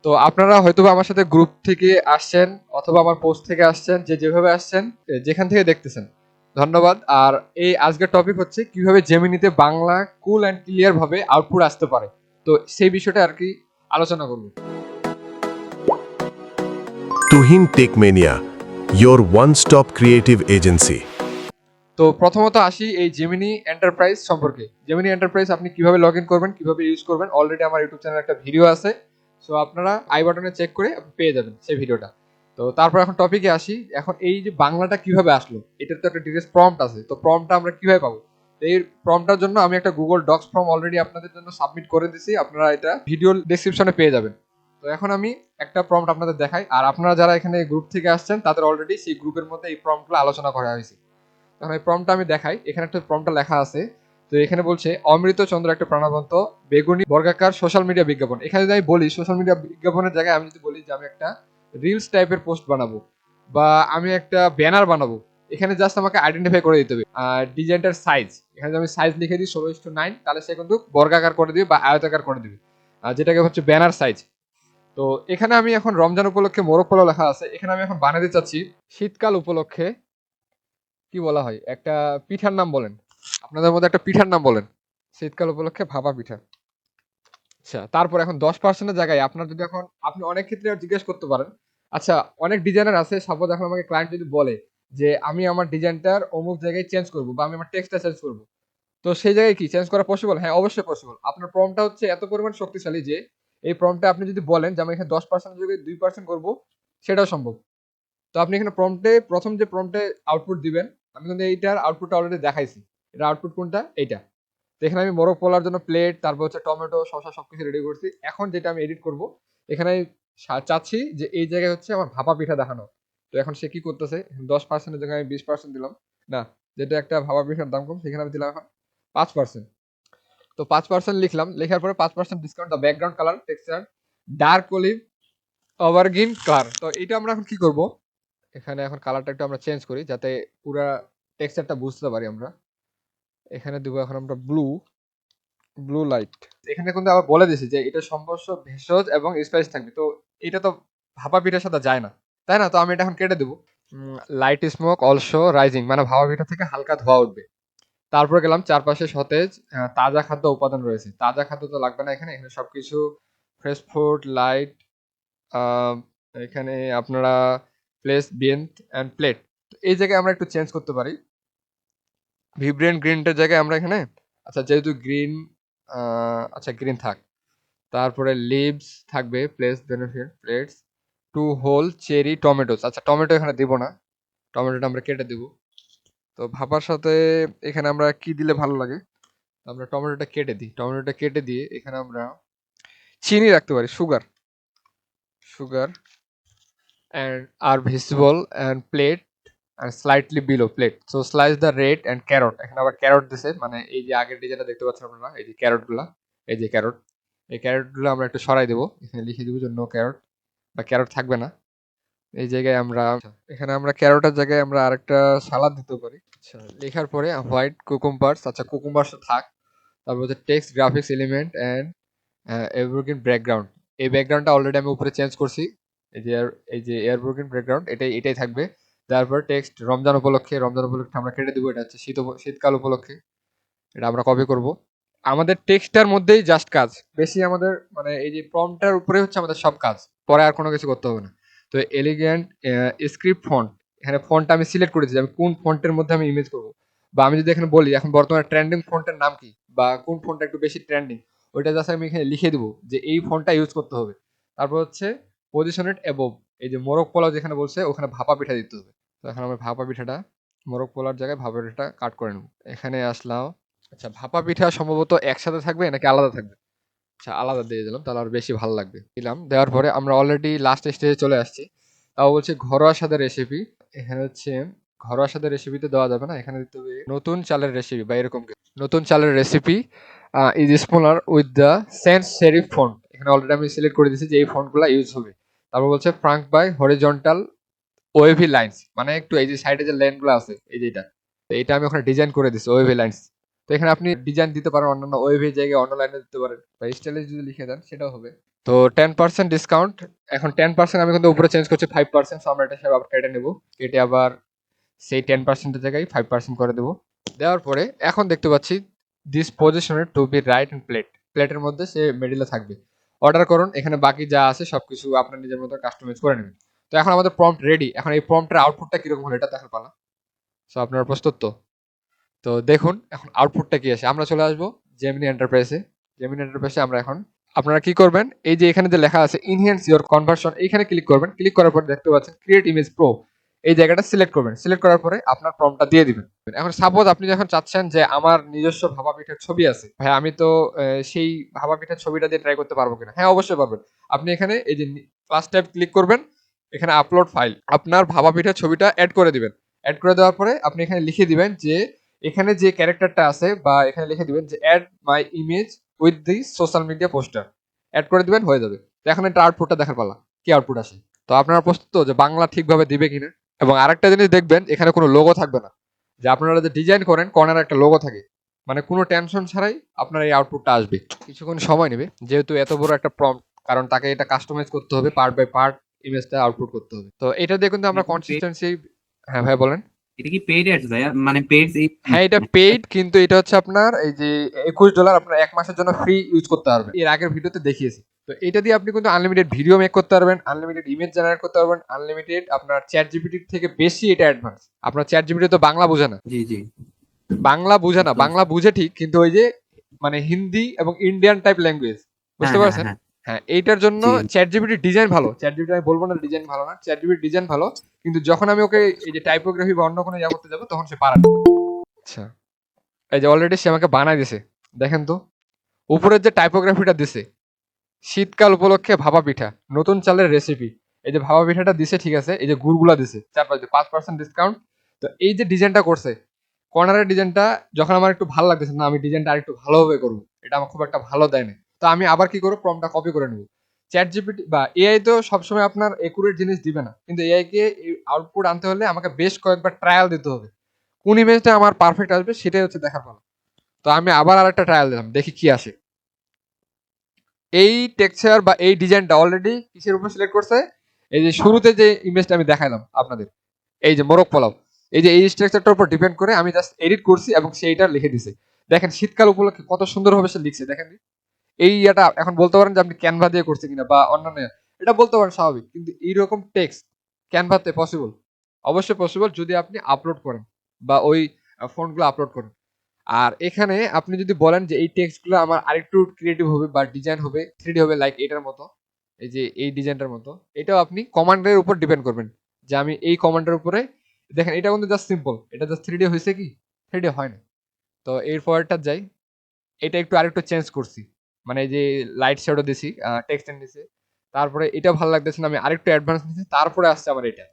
তো আপনারা হয়তোবা আমার সাথে গ্রুপ থেকে আসছেন অথবা আমার পোস্ট থেকে আসছেন, যে যেভাবে আসছেন, যেখান থেকে দেখতেছেন, ধন্যবাদ। আর এই আজকের টপিক হচ্ছে কিভাবে জেমিনিতে বাংলা কুল অ্যান্ড ক্লিয়ার ভাবে আউটপুট আসতে পারে। তো সেই বিষয়টা আর কি আলোচনা করব। Tuhin টেকমেনিয়া, your one-stop creative agency. তো প্রথমত আসি এই জেমিনি এন্টারপ্রাইজ সম্পর্কে। জেমিনি এন্টারপ্রাইজ আপনি কিভাবে লগ ইন করবেন, কিভাবে ইউজ করবেন, অলরেডি আমার ইউটিউব চ্যানেলে একটা ভিডিও আছে। সো আপনারা আই বাটনে চেক করে আপনি পেয়ে যাবেন সেই ভিডিওটা। তো তারপর এখন টপিকে আসি। এখন এই যে বাংলাটা কিভাবে আসলো, এটার তো একটা ডিটেলস প্রম্পট আছে। তো প্রম্পটটা আমরা কিভাবে পাবো? এই প্রম্পটটার জন্য আমি একটা গুগল ডক্স ফর্ম অলরেডি আপনাদের জন্য সাবমিট করে দিছি, আপনারা এটা ভিডিও ডেসক্রিপশনে পেয়ে যাবেন। তো এখন আমি একটা প্রম্পট আপনাদের দেখাই, আর আপনারা যারা এখানে গ্রুপ থেকে আসছেন তাদের অলরেডি সেই গ্রুপের মধ্যে এই প্রম্পটগুলো আলোচনা করা হয়েছে। এখন এই প্রম্পটটা আমি দেখাই। এখানে একটা প্রম্পটটা লেখা আছে। তো এখানে বলছে অমৃত চন্দ্র একটা প্রাণবন্ত বেগুনি বর্গাকার সোশ্যাল মিডিয়া বিজ্ঞাপন। এখানে যদি আমি বলি সোশ্যাল মিডিয়া বিজ্ঞাপনের জায়গায় আমি যদি বলি যে আমি একটা রিলস টাইপের পোস্ট বানাবো বা আমি একটা ব্যানার বানাবো, এখানে জাস্ট আমাকে আইডেন্টিফাই করে দিতে হবে। আর ডিজাইনটার সাইজ, এখানে যদি আমি সাইজ লিখে দিই 16:9, তাহলে সে কিন্তু বর্গাকার করে দিবে বা আয়তাকার করে দিবে, আর যেটাকে হচ্ছে ব্যানার সাইজ। তো এখানে আমি এখন রমজান উপলক্ষে মোরগ পোলাও লেখা আছে, এখানে আমি এখন বানাতে চাচ্ছি শীতকাল উপলক্ষে কি বলা হয়, একটা পিঠার নাম বলেন, আপনাদের মধ্যে একটা পিঠার নাম বলেন, শীতকাল উপলক্ষে ভাপা পিঠা। আচ্ছা, তারপর এখন 10%-এর জায়গায় আপনার যদি এখন আপনি অনেক ক্ষেত্রে জিজ্ঞেস করতে পারেন, আচ্ছা অনেক ডিজাইনার আছে, সাপোজ এখন আমাকে ক্লায়েন্ট যদি বলে যে আমি আমার ডিজাইনটার অমুক জায়গায় চেঞ্জ করবো বা আমি আমার টেক্সটটা চেঞ্জ করবো, তো সেই জায়গায় কি চেঞ্জ করা পসিবল? হ্যাঁ, অবশ্যই পসিবল। আপনার প্রম্পটটা হচ্ছে এত পরিমাণ শক্তিশালী যে এই প্রম্পটটা আপনি যদি বলেন যে আমি এখানে 10% জায়গায় 2% করবো, সেটাও সম্ভব। তো আপনি এখানে প্রম্পটে প্রথম যে প্রম্পটে আউটপুট দিবেন, আমি কিন্তু এইটার আউটপুটটা অলরেডি দেখাইছি। এটা আউটপুট কোনটা? এইটা। তো এখানে আমি মোরগ পোলার জন্য প্লেট, তারপর হচ্ছে টমেটো, শসা সবকিছু রেডি করছি। এখন যেটা আমি এডিট করব, এখানে চাচ্ছি যে এই জায়গায় হচ্ছে আমার ভাপা পিঠা দেখানো। তো এখন সে কি করতেছে, 10%-এর জায়গায় আমি 20% দিলাম। না, যেটা একটা ভাপা পিঠার দাম কম, সেখানে আমি দিলাম এখন 5%। তো 5% লিখলাম, লেখার পরে 5% discount, the background colour texture dark olive evergreen colour. তো এটা আমরা এখন কি করব, এখানে এখন কালারটা একটু আমরা চেঞ্জ করি যাতে পুরা টেক্সচারটা বুঝতে পারি আমরা। এখানে দিব এখন আমরা ব্লু, ব্লু লাইট। এখানে কিন্তু আবার বলে দিছি যে এটা সম্পর্ক ভেষজ এবং স্পাইস থাকবে। তো এটা তো ভাপা পিঠার সাথে যায় না, তাই না? তো আমি এটা এখন কেটে দেবো। লাইট স্মোক অলসো রাইজিং, মানে ভাপা পিঠা থেকে হালকা ধোঁয়া উঠবে। তারপর গেলাম চারপাশে সতেজ তাজা খাদ্য উপাদান রয়েছে। তাজা খাদ্য তো লাগবে না এখানে, এখানে সবকিছু ফ্রেশ ফুড লাইট। এখানে আপনারা প্লেস বিন অ্যান্ড প্লেট, এই জায়গায় আমরা একটু চেঞ্জ করতে পারি। ভিব্রেন্ট গ্রিনটার জায়গায় আমরা এখানে, আচ্ছা যেহেতু গ্রিন, আচ্ছা গ্রিন থাক। তারপরে লিভস থাকবে, place benefit plates, two whole cherry tomatoes. আচ্ছা টমেটো এখানে দিব না, টমেটোটা আমরা কেটে দিব। তো ভাপার সাথে এখানে আমরা কি দিলে ভালো লাগে, আমরা টমেটোটা কেটে দিই। টমেটোটা কেটে দিয়ে এখানে আমরা চিনি রাখতে পারি, সুগার, সুগার অ্যান্ড আর visible and plate and slightly below plate. So slice the red and carrot. এখানে আবার ক্যারট দিছে, মানে এই যে আগের ডিজাইনটা দেখতে পাচ্ছেন আপনারা, এই যে ক্যারটগুলা, এই যে ক্যারট, এই ক্যারটগুলো আমরা একটু সরাই দেবো। এখানে লিখে দিব যে নো ক্যারট বা ক্যারট থাকবে না। এই জায়গায় আমরা এখানে আমরা ক্যারটের জায়গায় আমরা আরেকটা সালাদ দিতে পারি। আচ্ছা, লেখার পরে হোয়াইট কুকুম্বারস, আচ্ছা কুকুম্বারস থাক। তারপর হচ্ছে text graphics element and evergreen background. এই ব্যাকগ্রাউন্ডটা অলরেডি আমি উপরে চেঞ্জ করছি। এই যে এয়ারব্রোকেন ব্যাকগ্রাউন্ড, এটাই থাকবে। তারপর টেক্সট রমজান উপলক্ষে, রমজান উপলক্ষে আমরা কেটে দিব। এটা হচ্ছে শীতকাল উপলক্ষে, এটা আমরা কপি করব। আমাদের টেক্সটার মধ্যেই জাস্ট কাজ, বেশি আমাদের মানে এই যে প্রম্পটার উপরে হচ্ছে আমাদের সব কাজ, পরে আর কোনো কিছু করতে হবে না। তো এলিগ্যান্ট স্ক্রিপ্ট ফন্ট, এখানে ফন্টটা আমি সিলেক্ট করেছি আমি কোন ফন্টের মধ্যে আমি ইমেজ করব। বা আমি যদি এখানে বলি এখন বর্তমানে ট্রেন্ডিং ফন্টের নাম কি বা কোন ফন্টটা একটু বেশি ট্রেন্ডিং, ওইটা জাস্ট আমি এখানে লিখে দিব যে এই ফন্টটা ইউজ করতে হবে। তারপর হচ্ছে পজিশনেড অ্যাবভ, এই যে মোরগ পোলাও যেখানে বলছে ওখানে ভাপা পিঠা দিতে হবে। তো এখন আমরা ভাপা পিঠাটা, মোরগ পোলার জায়গায় ভাপা পিঠাটা কাট করে নেব। এখানে আসলাম। আচ্ছা ভাপা পিঠা সম্ভবত একসাথে থাকবে নাকি আলাদা থাকবে? আচ্ছা আলাদা দিয়ে দিলাম, তাহলে আর বেশি ভালো লাগবে। দিলাম, দেওয়ার পরে আমরা অলরেডি লাস্ট স্টেজে চলে আসছি। তাও বলছে ঘরোয়া স্বাদের রেসিপি। এখানে হচ্ছে ঘরোয়া স্বাদের রেসিপিতে দেওয়া যাবে না, এখানে দিতে হবে নতুন চালের রেসিপি বা এরকম কিছু। নতুন চালের recipe is smaller with the sans serif font. এখানে অলরেডি আমি সিলেক্ট করে দিয়েছি যে এই ফন্টগুলো ইউজ হবে। তারপর বলছে flanked by horizontal wavy lines, মানে একটু এই যে সাইডে যে লাইনগুলো আছে এই যে এটা, তো এটা আমি ওখানে ডিজাইন করে দিচ্ছি ওয়েভি লাইন্স। তো এখানে আপনি ডিজাইন দিতে পারেন অন্যান্য ওয়েবের জায়গায় অন্য লাইনে দিতে পারেন বা স্টাইলে যদি লিখে দেন সেটাও হবে। তো 10% ডিসকাউন্ট, এখন 10% আমি কিন্তু উপরে চেঞ্জ করছি 5%, সো আমরা এটা সব আবার কেটে নেব, কেটে আবার সেই 10% এর জায়গায় 5% করে দেবো। দেওয়ার পরে এখন দেখতে পাচ্ছি দিস পজিশনে to be right in plate, প্লেটের মধ্যে সে মিডিলে থাকবে। অর্ডার করুন, এখানে বাকি যা আছে সবকিছু আপনার নিজের মতো কাস্টমাইজ করে নেবেন। তো এখন আমাদের প্রম্পট রেডি, এখন এই প্রম্পটের আউটপুটটা কিরকম হলো এটা দেখার পালা। সো আপনারা প্রস্তুত তো? তো দেখুন এখন আউটপুটটা কি আসে। আমরা চলে আসবো জেমিনি এন্টারপ্রাইজে। জেমিনি এন্টারপ্রাইজে আমরা এখন আপনারা কি করবেন, এই যে এখানে যে লেখা আছে ইনহ্যান্স ইওর কনভার্সন, এইখানে ক্লিক করবেন। ক্লিক করার পর দেখতে পাচ্ছেন ক্রিয়েট ইমেজ প্রো, এই জায়গাটা সিলেক্ট করবেন। সিলেক্ট করার পরে আপনার প্রম্পটটা দিয়ে দিবেন। এখন সাপোজ আপনি যখন চাচ্ছেন যে আমার নিজস্ব ভাপা পিঠার ছবি আছে, ভাই আমি তো সেই ভাপা পিঠার ছবিটা দিয়ে ট্রাই করতে পারবো কিনা, হ্যাঁ অবশ্যই পারবেন। আপনি এখানে এই যে প্লাস ট্যাব ক্লিক করবেন, এখানে আপলোড ফাইল, আপনার ভাপা পিঠার ছবিটা অ্যাড করে দিবেন। অ্যাড করে দেওয়ার পরে আপনি এখানে লিখে দিবেন যে এখানে যে ক্যারেক্টারটা আছে, বা এখানে লিখে দিবেন যে add my image with the social media poster, add করে দিবেন, হয়ে যাবে। তো এখন এটা আউটপুটটা দেখার পালা, কি আউটপুট আসে। তো আপনারা প্রস্তুত তো যে বাংলা ঠিকভাবে দিবে কিনা। এবং আরেকটা জিনিস দেখবেন, এখানে কোনো লোগো থাকবে না। যে আপনারা যে ডিজাইন করেন কর্নারে একটা লোগো থাকে, মানে কোনো টেনশন ছাড়াই আপনার এই আউটপুটটা আসবে। কিছুক্ষণ সময় নেবে যেহেতু এত বড় একটা প্রম্পট, কারণ তাকে এটা কাস্টমাইজ করতে হবে, পার্ট বাই পার্ট ইমেজটা আউটপুট করতে হবে। তো এটা দিয়ে কিন্তু আমরা কনসিস্টেন্সি। হ্যাঁ ভাই বলেন। এটা কি পেইড অ্যাডস ভাইয়া, মানে পেইড? হ্যাঁ এটা পেইড, কিন্তু এটা হচ্ছে আপনার এই যে $21 আপনার 1 মাসের জন্য ফ্রি ইউজ করতে পারবেন, এর আগের ভিডিওতে দেখিয়েছি। তো এটা দিয়ে আপনি কিন্তু আনলিমিটেড ভিডিও মেক করতে পারবেন, আনলিমিটেড ইমেজ জেনারেট করতে পারবেন, আনলিমিটেড আপনার চ্যাট জিপিটির থেকে বেশি এটা অ্যাডভান্স। আপনার চ্যাট জিপিটি তো বাংলা বোঝে না, জি জি। বাংলা বুঝে না, বাংলা বুঝে ঠিক, কিন্তু ওই যে মানে হিন্দি এবং ইন্ডিয়ান টাইপ ল্যাঙ্গুয়েজ, হ্যাঁ বুঝতে হ্যাঁ পারছেন? হ্যাঁ। হ্যাঁ এইটার জন্য জি চ্যাট জিপিটির ডিজাইন ভালো, চ্যাট জিপিটি আমি বলবো না ডিজাইন ভালো না, চ্যাট জিপিটির ডিজাইন ভালো, কিন্তু যখন আমি ওকে এই যে টাইপোগ্রাফি বা অন্য কোনো ইয়া করতে যাবো তখন সে পারে না। আচ্ছা, এই যে অলরেডি সে আমাকে বানাই দিছে, দেখেন তো উপরের যে টাইপোগ্রাফিটা দিছে, শীতকাল উপলক্ষে ভাপা পিঠা, নতুন চালের রেসিপি। এই যে ভাপা পিঠাটা দিছে ঠিক আছে, এই যে গুড়গুলা দিছে 4-5 ডিসকাউন্ট। তো এই যে ডিজাইনটা করছে, কর্নারের ডিজাইনটা যখন আমার একটু ভালো লাগতেছে না, আমি ডিজাইনটা আরেকটু ভালোভাবে করবো, এটা আমার খুব একটা ভালো দেয় না। তো আমি আবার কি করবো, প্রম্পটটা কপি করে নেবো। চ্যাট জিপিটি বা এআই তো সবসময় আপনার একুরেট জিনিস দিবে না, কিন্তু এআই কে আউটপুট আনতে হলে আমাকে বেশ কয়েকবার ট্রায়াল দিতে হবে, কোন ইমেজটা আমার পারফেক্ট আসবে সেটাই হচ্ছে দেখার পালা। তো আমি আবার আরেকটা ট্রায়াল দিলাম, দেখি কি আসে। এই টেক্সচার বা এই ডিজাইনটা অলরেডি কিসের উপর সিলেক্ট করছে, এই যে শুরুতে যে ইমেজটা আমি দেখাইলাম আপনাদের, এই যে মোরগ পোলাও, এই যে এই স্ট্রাকচারটার উপর ডিপেন্ড করে আমি জাস্ট এডিট করছি এবং সেইটা লিখে দিছে। দেখেন শীতকাল উপলক্ষে কত সুন্দরভাবে সে লিখছে, দেখেন এই এটা এখন বলতে পারেন যে আপনি ক্যানভা দিয়ে করছে কিনা বা অন্যান্য, এটা বলতে পারেন স্বাভাবিক, কিন্তু এইরকম টেক্সট ক্যানভাতে পসিবল? অবশ্যই পসিবল যদি আপনি আপলোড করেন বা ওই ফন্টগুলো আপলোড করেন। আর এখানে আপনি যদি বলেন যে এই টেক্সটগুলো আমার আরেকটু ক্রিয়েটিভ হবে বা ডিজাইন হবে, 3D হবে, লাইক এটার মতো, এই যে এই ডিজাইনটার মতো, এটাও আপনি কমান্ডের উপর ডিপেন্ড করবেন যে আমি এই কমান্ডের উপরে। দেখেন এটা কিন্তু জাস্ট সিম্পল, এটা জাস্ট 3D হয়েছে কি, 3D হয় না। তো এর পরেরটা যাই, এটা একটু আরেকটু চেঞ্জ করছি, মানে এই যে লাইট শ্যাডো দিছি, টেক্সট এন্ড দিছি, তারপরে এটা ভালো লাগতেছে না, আমি আরেকটু অ্যাডভান্স নিছি, তারপরে আসছে আমার এটা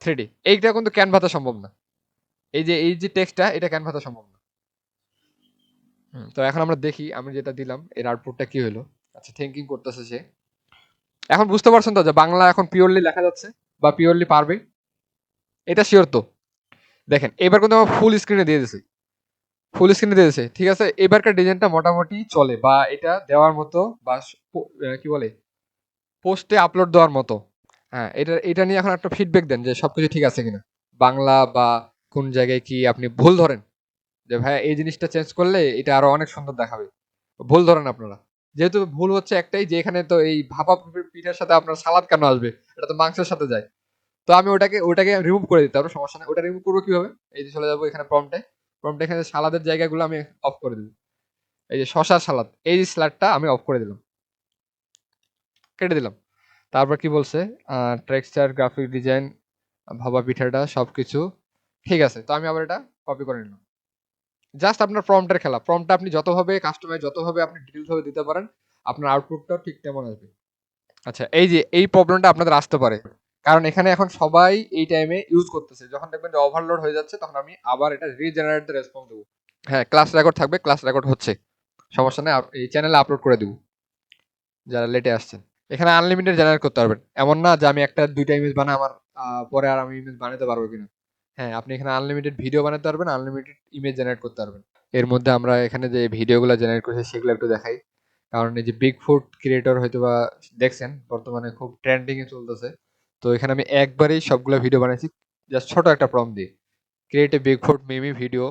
3D। এইটা কিন্তু ক্যানভাতে সম্ভব না, এই যে টেক্সটটা এটা ক্যানভাতে সম্ভব না। তো এখন আমরা দেখি আমি যেটা দিলাম এর আউটপুটটা কি হলো। আচ্ছা থিঙ্কিং করতেছে সে। এখন বুঝতে পারছেন তো যে বাংলা এখন পিওরলি লেখা যাচ্ছে বা পিওরলি পারবে, এটা শিওর তো? দেখেন এবার কিন্তু আমার ফুল স্ক্রিনে দিয়ে দিছে, ফুল স্ক্রিনে দিয়ে দিছে, ঠিক আছে। এবারকার ডিজাইনটা মোটামুটি চলে বা এটা দেওয়ার মতো বা কি বলে পোস্টে আপলোড দেওয়ার মতো। হ্যাঁ এটা এটা নিয়ে এখন একটা ফিডব্যাক দেন যে সবকিছু ঠিক আছে কিনা, বাংলা বা কোন জায়গায় কি আপনি ভুল ধরেন, যে ভাই এই জিনিসটা চেঞ্জ করলে এটা আরো অনেক সুন্দর দেখাবে, ভুল ধরেন আপনারা। যেহেতু ভুল হচ্ছে একটাই যে এখানে তো এই ভাপা পিঠার সাথে আপনার সালাদ কেন আসবে, এটা তো মাংসের সাথে যায়। তো আমি ওটাকে রিমুভ করে দিতে পারবো, সমস্যা নেই। ওটা রিমুভ করবো কিভাবে, এই যে চলে যাবো এখানে প্রম্পটে এখানে সালাদের জায়গাগুলো আমি অফ করে দিব। এই যে শশা সালাদ, এই স্লাডটা আমি অফ করে দিলাম, কেটে দিলাম। তারপর কি বলছে, টেক্সচার গ্রাফিক ডিজাইন ভাপা পিঠাটা সবকিছু ঠিক আছে। তো আমি আবার এটা কপি করে নিলাম। জাস্ট আপনার প্রম্পটের খেলা, প্রম্পটটা আপনি যতভাবে কাস্টমাইজ, যতভাবে আপনি ডিটেইলস ভাবে দিতে পারেন, আপনার আউটপুটটাও ঠিক তেমন আসবে। আচ্ছা এই যে এই প্রবলেমটা আপনাদের আসতে পারে, কারণ এখানে এখন সবাই এই টাইমে ইউজ করতেছে, যখন দেখবেন যে ওভারলোড হয়ে যাচ্ছে তখন আমি আবার এটা রিজেনারেট দ্য রেসপন্স দেবো। হ্যাঁ ক্লাস রেকর্ড থাকবে, ক্লাস রেকর্ড হচ্ছে, সমস্যা নেই, এই চ্যানেলে আপলোড করে দিব যারা লেটে আসছেন। এখানে আনলিমিটেড জেনারেট করতে পারবেন, এমন না যে আমি একটা দুইটা ইমেজ বানাই আমার পরে আর আমি ইমেজ বানাতে পারবো কিনা। হ্যাঁ, আপনি এখানে আনলিমিটেড ভিডিও বানাতে পারবেন, আনলিমিটেড ইমেজ জেনারেট করতে পারবেন। এর মধ্যে আমরা এখানে যে ভিডিওগুলো জেনারেট করছি সেগুলো একটু দেখাই। কারণ এই যে বিগ ফুট ক্রিয়েটর হয়তোবা দেখছেন বর্তমানে খুব ট্রেন্ডিং এ চলতেছে। তো এখানে আমি একবারেই সবগুলো ভিডিও বানাইছি জাস্ট ছোট একটা প্রম্পট দিয়ে। Create a big foot Mimi video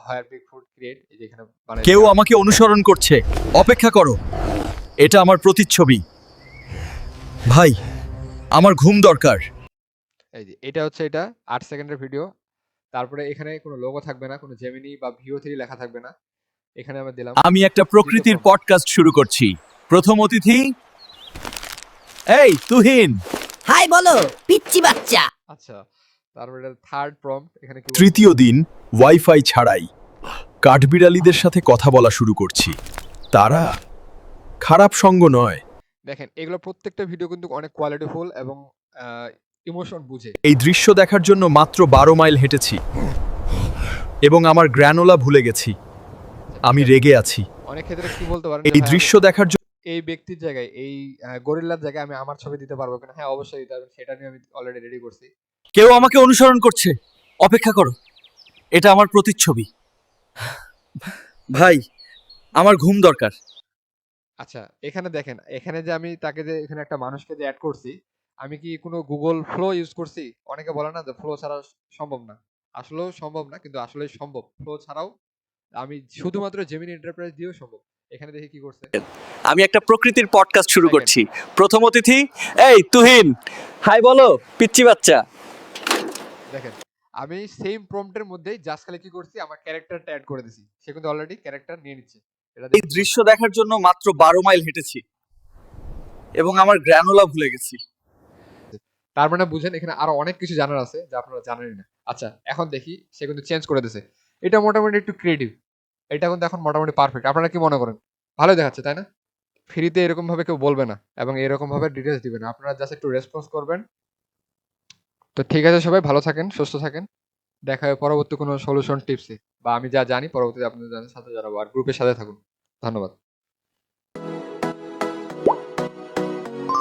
where big foot create, এই যে এখানে বানাইছি। কেউ আমাকে অনুসরণ করছে, অপেক্ষা করো। এটা আমার প্রতিচ্ছবি। ভাই, আমার ঘুম দরকার। এই যে এটা হচ্ছে এটা 8 সেকেন্ডের ভিডিও। তারপরে এখানে কোনো লোগো থাকবে না, কোনো জেমিনি বা VO3 লেখা থাকবে না। এখানে আমরা দিলাম আমি একটা প্রকৃতির পডকাস্ট শুরু করছি। প্রথম অতিথি, এই তুহিন। হাই বলো পিচ্চি বাচ্চা। আচ্ছা, তারপরে এটা থার্ড প্রম্পট। এখানে কি বলবো? তৃতীয় দিন ওয়াইফাই ছাড়াই কাঠবিড়ালিদের সাথে কথা বলা শুরু করছি। তারা খারাপ সঙ্গ নয়। দেখেন এগুলো প্রত্যেকটা ভিডিও কিন্তু অনেক কোয়ালিটিফুল এবং ইমোশন বুঝে। এই দৃশ্য দেখার জন্য মাত্র 12 মাইল হেঁটেছি এবং আমার গ্র্যানোলা ভুলে গেছি। আমি রেগে আছি। অনেক ক্ষেত্রে কি বলতে পারেন, এই দৃশ্য দেখার জন্য এই ব্যক্তির জায়গায়, এই গরিল্লার জায়গায় আমি আমার ছবি দিতে পারবো কিনা? হ্যাঁ, অবশ্যই দিতে পারবেন, সেটা নিয়ে আমি অলরেডি রেডি করছি। কেউ আমাকে অনুসরণ করছে, অপেক্ষা করো। এটা আমার প্রতিচ্ছবি। ভাই, আমার ঘুম দরকার। আচ্ছা, এখানে দেখেন, এখানে যে আমি তাকে যে এখানে একটা মানুষকে যে অ্যাড করছি, আমি কি কোনো গুগল ফ্লো ইউজ করছি? অনেকে বলে না যে ফ্লো ছাড়া সম্ভব না। আসলেও সম্ভব না, কিন্তু আসলেই সম্ভব। ফ্লো ছাড়াও আমি শুধুমাত্র জেমিনি এন্টারপ্রাইজ দিয়েও সম্ভব। এখানে দেখি কি করছে। আমি একটা প্রকৃতির পডকাস্ট শুরু দেখেন। করছি। প্রথম অতিথি, এই তুহিন। হাই বলো পিচ্চি বাচ্চা। দেখেন, আমি সেম প্রম্পটের মধ্যেই জাস্ট খালি কি করছি, আমার ক্যারেক্টারটা অ্যাড করে দিছি। সে কিন্তু অলরেডি ক্যারেক্টার নিয়ে নিচ্ছে। এটা এই দৃশ্য দেখার জন্য মাত্র 12 মাইল হেঁটেছি এবং আমার গ্র্যানোলা ভুলে গেছি। তার মানে বুঝেন এখানে আরো অনেক কিছু জানার আছে যা আপনারা জানেনই না। আচ্ছা, এখন দেখি সে কিন্তু চেঞ্জ করে দিয়েছে। এটা মোটামুটি একটু ক্রিয়েটিভ। এটা কিন্তু এখন মোটামুটি পারফেক্ট। আপনারা কি মনে করেন? ভালোই দেখাচ্ছে, তাই না? ফ্রিতে এরকম ভাবে কেউ বলবে না এবং এরকম ভাবে ডিটেইলস দিবে না। আপনারা জাস্ট একটু রেসপন্স করবেন। তো ঠিক আছে, সবাই ভালো থাকেন, সুস্থ থাকেন। দেখা হবে পরবর্তী কোনো সলিউশন টিপসে, বা আমি যা জানি পরবর্তীতে আপনাদের সাথে জানাবো। আর গ্রুপের সাথে থাকুন। ধন্যবাদ।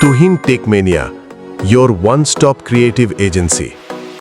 Tuhin Tech Mania, your one-stop creative agency.